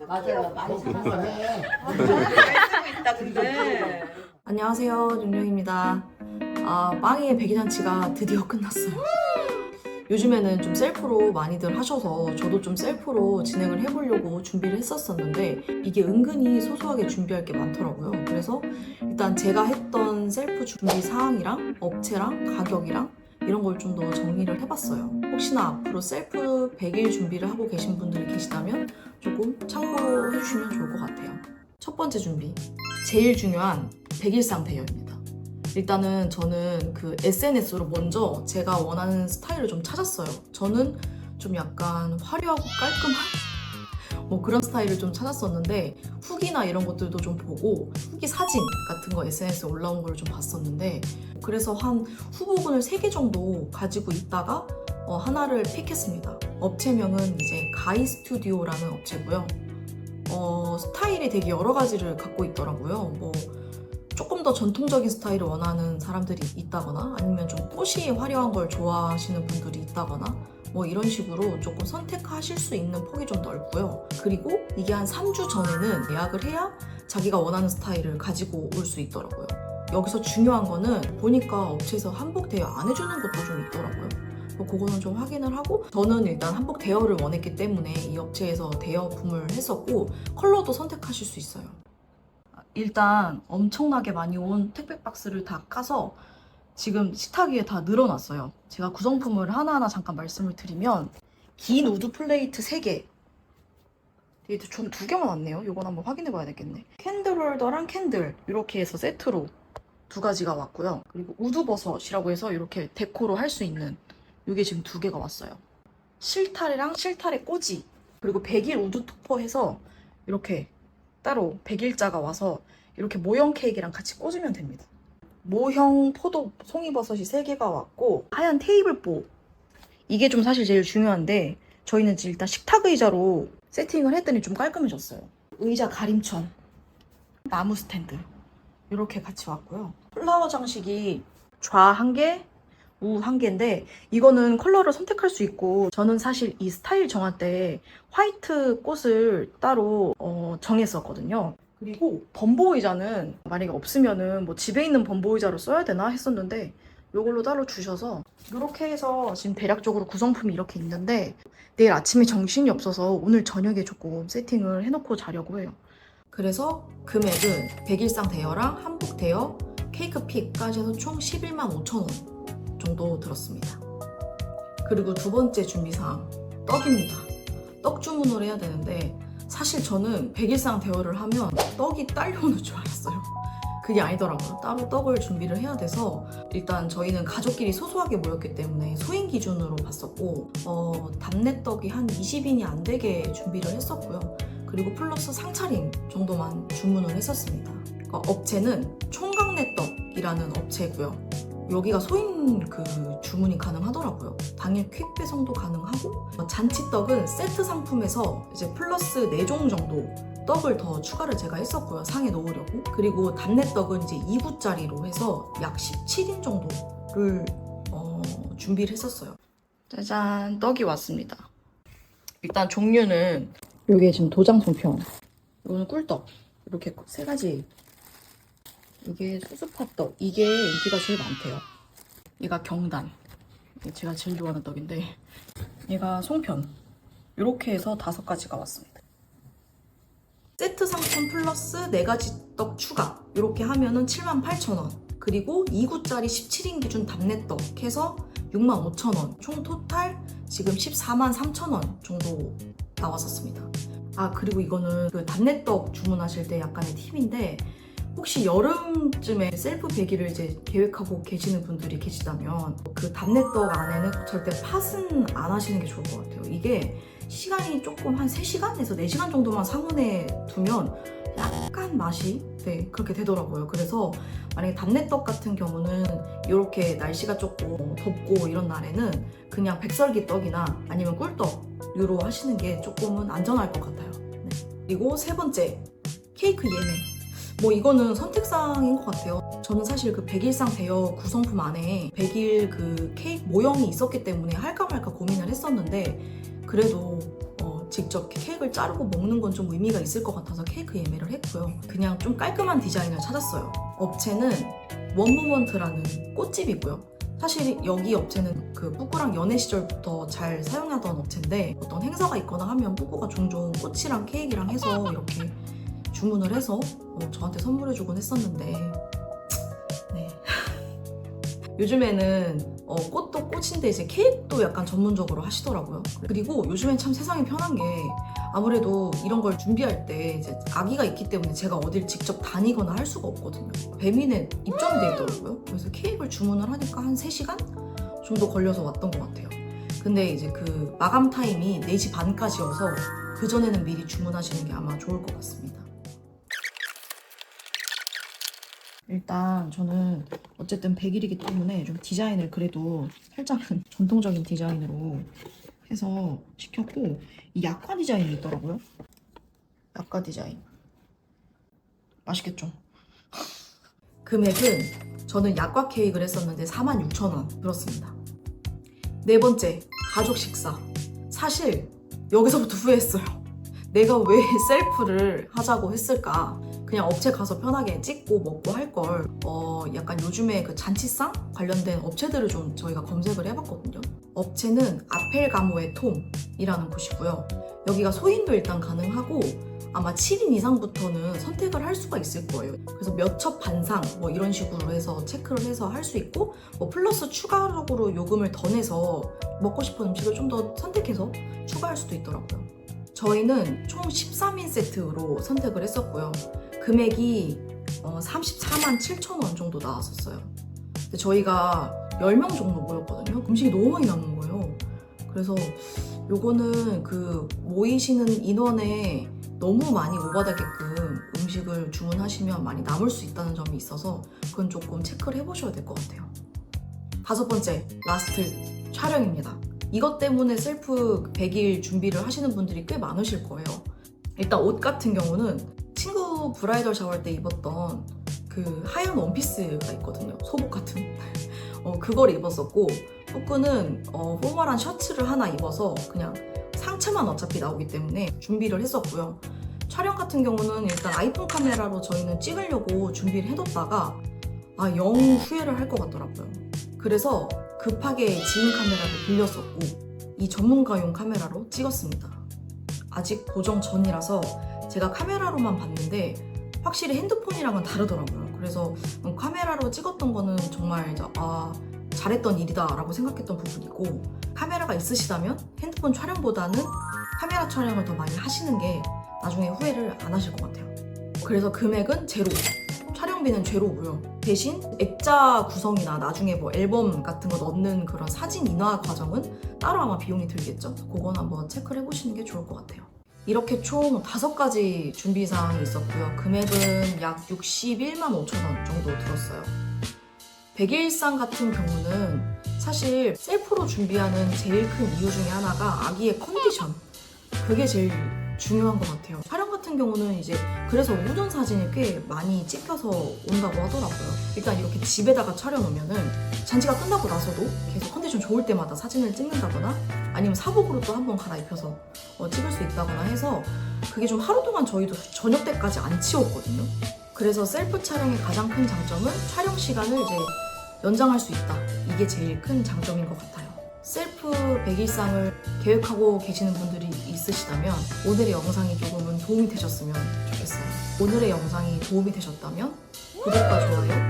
맞아요. 많이 사놨어요. 잘 쓰고 있다 근데. 안녕하세요, 윤영입니다. 빵이의 백일잔치가 드디어 끝났어요. 요즘에는 좀 셀프로 많이들 하셔서 저도 좀 셀프로 진행을 해보려고 준비를 했었었는데 이게 은근히 소소하게 준비할 게 많더라고요. 그래서 일단 제가 했던 셀프 준비 사항이랑 업체랑 가격이랑 이런 걸 좀 더 정리를 해봤어요. 혹시나 앞으로 셀프 100일 준비를 하고 계신 분들이 계시다면 조금 참고해 주시면 좋을 것 같아요. 첫 번째 준비, 제일 중요한 백일상 대여입니다. 일단은 저는 그 SNS로 먼저 제가 원하는 스타일을 좀 찾았어요. 저는 좀 약간 화려하고 깔끔한 뭐 그런 스타일을 좀 찾았었는데 후기나 이런 것들도 좀 보고 후기 사진 같은 거 SNS에 올라온 걸 좀 봤었는데 그래서 한 후보군을 3개 정도 가지고 있다가 하나를 픽했습니다. 업체명은 이제 가이 스튜디오라는 업체고요. 스타일이 되게 여러 가지를 갖고 있더라고요. 뭐 조금 더 전통적인 스타일을 원하는 사람들이 있다거나 아니면 좀 꽃이 화려한 걸 좋아하시는 분들이 있다거나 뭐 이런 식으로 조금 선택하실 수 있는 폭이 좀 넓고요. 그리고 이게 한 3주 전에는 예약을 해야 자기가 원하는 스타일을 가지고 올 수 있더라고요. 여기서 중요한 거는 보니까 업체에서 한복 대여 안 해주는 것도 좀 있더라고요. 그거는 좀 확인을 하고 저는 일단 한복 대여를 원했기 때문에 이 업체에서 대여품을 했었고 컬러도 선택하실 수 있어요. 일단 엄청나게 많이 온 택배 박스를 다 까서 지금 식탁 위에 다 늘어놨어요. 제가 구성품을 하나하나 잠깐 말씀을 드리면 긴 우드 플레이트 3개, 전 2개만 왔네요. 이건 한번 확인해 봐야 되겠네. 캔들 홀더랑 캔들 이렇게 해서 세트로 2가지가 왔고요. 그리고 우드버섯이라고 해서 이렇게 데코로 할 수 있는 이게 지금 2개가 왔어요. 실타래랑 실타래 꽂이, 그리고 100일 우드 토퍼 해서 이렇게 따로 100일자가 와서 이렇게 모형 케이크랑 같이 꽂으면 됩니다. 모형 포도 송이버섯이 3개가 왔고 하얀 테이블보, 이게 좀 사실 제일 중요한데 저희는 일단 식탁 의자로 세팅을 했더니 좀 깔끔해졌어요. 의자 가림천, 나무 스탠드 이렇게 같이 왔고요. 플라워 장식이 좌 1개, 우 1개인데 이거는 컬러를 선택할 수 있고 저는 사실 이 스타일 정할 때 화이트 꽃을 따로 정했었거든요. 그리고 범보 의자는 만약에 없으면은 뭐 집에 있는 범보 의자로 써야 되나 했었는데 이걸로 따로 주셔서 이렇게 해서 지금 대략적으로 구성품이 이렇게 있는데 내일 아침에 정신이 없어서 오늘 저녁에 조금 세팅을 해놓고 자려고 해요. 그래서 금액은 백일상 대여랑 한복 대여, 케이크 픽까지 해서 총 11만 5천 원 정도 들었습니다. 그리고 두 번째 준비사항, 떡입니다. 떡 주문을 해야 되는데 사실 저는 백일상 대여를 하면 떡이 딸려오는 줄 알았어요. 그게 아니더라고요. 따로 떡을 준비를 해야 돼서 일단 저희는 가족끼리 소소하게 모였기 때문에 소인 기준으로 봤었고 답례떡이 한 20인이 안 되게 준비를 했었고요. 그리고 플러스 상차림 정도만 주문을 했었습니다. 업체는 총각내떡이라는 업체고요. 여기가 소인 주문이 가능하더라고요. 당일 퀵 배송도 가능하고 잔치떡은 세트 상품에서 이제 플러스 4종 정도 떡을 더 추가를 제가 했었고요. 상에 놓으려고. 그리고 답례떡은 이제 2구짜리로 해서 약 17인 정도를 준비를 했었어요. 짜잔, 떡이 왔습니다. 일단 종류는 이게 지금 도장 송편, 이거는 꿀떡, 이렇게 3가지. 이게 수수팥떡, 이게 인기가 제일 많대요. 얘가 경단, 제가 제일 좋아하는 떡인데 얘가 송편, 이렇게 해서 5가지가 왔습니다. 세트 상품 플러스 4가지 떡 추가 이렇게 하면은 78,000원. 그리고 2구짜리 17인 기준 답례떡 해서 65,000원. 총 토탈 지금 143,000원 정도 나왔었습니다. 그리고 이거는 그 답례떡 주문하실 때 약간의 팁인데 혹시 여름쯤에 셀프 100일을 이제 계획하고 계시는 분들이 계시다면 그 답례떡 안에는 절대 팥은 안 하시는 게 좋을 것 같아요. 이게 시간이 조금 한 3시간에서 4시간 정도만 상온에 두면 약간 맛이 그렇게 되더라고요. 그래서 만약에 답례떡 같은 경우는 이렇게 날씨가 조금 덥고 이런 날에는 그냥 백설기 떡이나 아니면 꿀떡류로 하시는 게 조금은 안전할 것 같아요. 그리고 3번째, 케이크 예매. 이거는 선택사항인 것 같아요. 저는 사실 그 백일상 대여 구성품 안에 100일 그 케이크 모형이 있었기 때문에 할까 말까 고민을 했었는데 그래도 직접 케이크를 자르고 먹는 건 좀 의미가 있을 것 같아서 케이크 예매를 했고요. 그냥 좀 깔끔한 디자인을 찾았어요. 업체는 원모먼트라는 꽃집이고요. 사실 여기 업체는 그 뿌꾸랑 연애 시절부터 잘 사용하던 업체인데 어떤 행사가 있거나 하면 뿌꾸가 종종 꽃이랑 케이크랑 해서 이렇게 주문을 해서 저한테 선물해주곤 했었는데 네. 요즘에는 꽃도 꽃인데 이제 케이크도 약간 전문적으로 하시더라고요. 그리고 요즘엔 참 세상이 편한 게 아무래도 이런 걸 준비할 때 이제 아기가 있기 때문에 제가 어딜 직접 다니거나 할 수가 없거든요. 배민에 입점이 돼 있더라고요. 그래서 케이크를 주문을 하니까 한 3시간 정도 걸려서 왔던 것 같아요. 근데 이제 그 마감 타임이 4시 반까지여서 그전에는 미리 주문하시는 게 아마 좋을 것 같습니다. 일단 저는 어쨌든 100일이기 때문에 좀 디자인을 그래도 살짝은 전통적인 디자인으로 해서 시켰고, 이 약과 디자인이 있더라고요. 약과 디자인 맛있겠죠? 금액은 저는 약과 케이크를 했었는데 46,000원 들었습니다. 네 번째, 가족 식사. 사실 여기서부터 후회했어요. 내가 왜 셀프를 하자고 했을까? 그냥 업체 가서 편하게 찍고 먹고 할 걸 약간 요즘에 그 잔치상 관련된 업체들을 좀 저희가 검색을 해봤거든요. 업체는 아펠가모의 톰이라는 곳이고요. 여기가 소인도 일단 가능하고 아마 7인 이상부터는 선택을 할 수가 있을 거예요. 그래서 몇 첩 반상 뭐 이런 식으로 해서 체크를 해서 할 수 있고, 뭐 플러스 추가적으로 요금을 더 내서 먹고 싶은 음식을 좀 더 선택해서 추가할 수도 있더라고요. 저희는 총 13인 세트로 선택을 했었고요. 금액이 34만 7천 원 정도 나왔었어요. 근데 저희가 10명 정도 모였거든요. 음식이 너무 많이 남은 거예요. 그래서 요거는 그 모이시는 인원에 너무 많이 오바되게끔 음식을 주문하시면 많이 남을 수 있다는 점이 있어서 그건 조금 체크를 해보셔야 될 것 같아요. 5번째, 라스트 촬영입니다. 이것 때문에 셀프 100일 준비를 하시는 분들이 꽤 많으실 거예요. 일단 옷 같은 경우는 친구 브라이덜 샤워 때 입었던 그 하얀 원피스가 있거든요. 소복 같은. 그걸 입었었고, 뿌꾸는 포멀한 셔츠를 하나 입어서 그냥 상체만 어차피 나오기 때문에 준비를 했었고요. 촬영 같은 경우는 일단 아이폰 카메라로 저희는 찍으려고 준비를 해뒀다가 영 후회를 할 것 같더라고요. 그래서 급하게 지인 카메라를 빌렸었고 이 전문가용 카메라로 찍었습니다. 아직 고정 전이라서 제가 카메라로만 봤는데 확실히 핸드폰이랑은 다르더라고요. 그래서 카메라로 찍었던 거는 정말 잘했던 일이다 라고 생각했던 부분이고, 카메라가 있으시다면 핸드폰 촬영보다는 카메라 촬영을 더 많이 하시는 게 나중에 후회를 안 하실 것 같아요. 그래서 금액은 제로, 촬영비는 제로고요. 대신 액자 구성이나 나중에 뭐 앨범 같은 거 넣는 그런 사진 인화 과정은 따로 아마 비용이 들겠죠? 그건 한번 체크를 해보시는 게 좋을 것 같아요. 이렇게 총 5가지 준비 사항이 있었고요. 금액은 약 61만 5천 원 정도 들었어요. 100일상 같은 경우는 사실 셀프로 준비하는 제일 큰 이유 중에 하나가 아기의 컨디션, 그게 제일 중요한 것 같아요. 촬영 같은 경우는 이제 그래서 오전 사진이 꽤 많이 찍혀서 온다고 하더라고요. 일단 이렇게 집에다가 차려놓으면은 잔치가 끝나고 나서도 계속 컨디션 좋을 때마다 사진을 찍는다거나 아니면 사복으로 또 한번 갈아입혀서 찍을 수 있다거나 해서 그게 좀 하루 동안 저희도 저녁 때까지 안 치웠거든요. 그래서 셀프 촬영의 가장 큰 장점은 촬영 시간을 이제 연장할 수 있다. 이게 제일 큰 장점인 것 같아요. 셀프 100일상을 계획하고 계시는 분들이 있으시다면 오늘의 영상이 조금은 도움이 되셨으면 좋겠어요. 오늘의 영상이 도움이 되셨다면 구독과 좋아요